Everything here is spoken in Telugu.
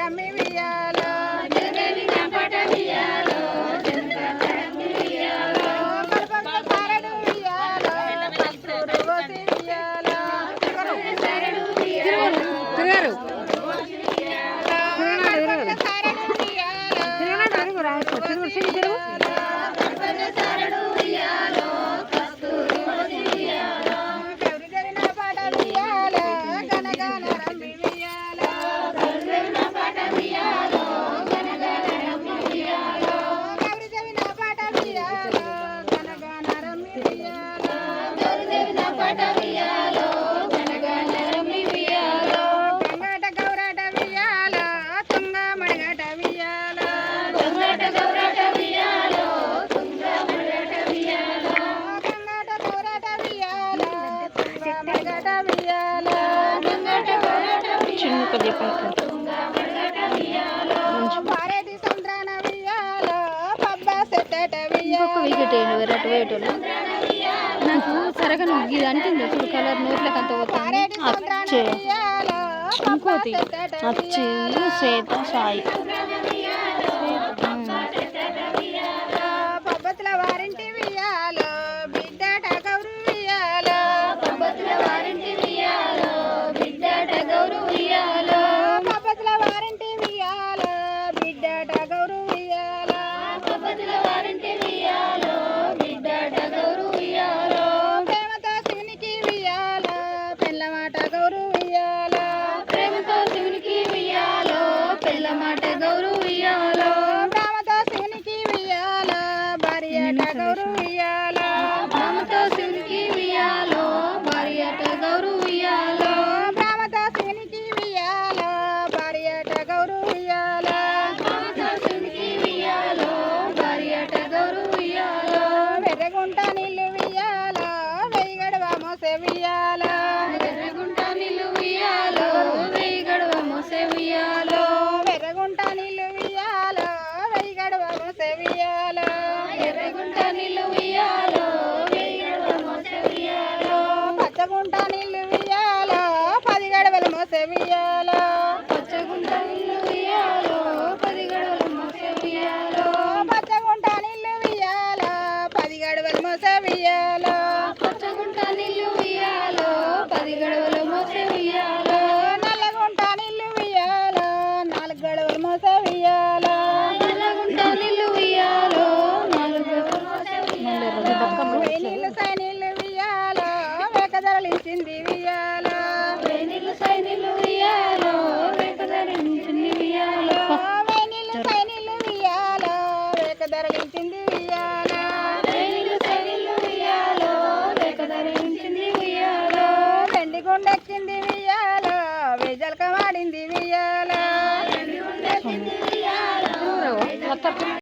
రమ్మి వియాలో ఇంకొక వికెట్ వేరట్టు వేయటోళ్ళు నాకు సరగా నువ్వు ఇది అంటుంది చూడు కలర్ నోట్లకు అంత పోతుంది అచ్చే ఇంకోటి అచ్చే శ్వేత సాయి పబ్బతుల వారింటి వియాలో బిడ్డట గౌరు వియాలో పబ్బతుల వారింటి వియాలో బిడ్డట గౌరు వియాలో పబ్బతుల వారింటి వియాలో బిడ్డట గౌరు వియాలో పబ్బతుల వారింటి వియాలో బిడ్డట గౌరు వియాలో ప్రేమతో శివునికి వియాలో పెళ్ళమాట గౌరు వియాలో ప్రేమతో శివునికి వియాలో పెళ్ళమాట గౌరు వియాలో ప్రేమతో శివునికి వియాలో భార్యట గౌరు వియాలో ప్రేమతో శివునికి వియాలో భార్యట గౌరు వియాలో ప్రేమతో శివునికి వియాలో భార్యట గౌరు వియాలో ప్రేమతో శివునికి వియాలో భార్యట గౌరు వియాలో వెర్రగుంట నీళ్ళు వియాలో వెయ్యి గడవ మోసే వియాలో వెర్రగుంట నీళ్ళు వియాలో వెయ్యి గడవ మోసే వియాలో వెర్రగుంట నీళ్ళు వియాలో వెయ్యి గడవ మోసే వియాలో ఎర్రగుంట నీళ్ళు వియాలో వెయ్యి గడవ మోసే వియాలో పచ్చగుంట నీళ్ళు వియాలో 10 గడవలు మోసే వియాలో పచ్చగుంట నీళ్ళు వియాలో 10 గడవలు మోసే వియాలో పచ్చగుంట నీళ్ళు వియాలో 10 గడవలు మోసే వియాలో పచ్చగుంట నీళ్ళు వియాలో 10 గడవలు మోసే వియాలో నల్లగుంట నీళ్ళు వియాలో 4 గడవలు మోసే వియాలో నల్లగుంట నీళ్ళు వియాలో 4 గడవలు మోసే వియాలో నీళ్ళు సై నీళ్ళు వియాలో వెకదరలించింది వియాలో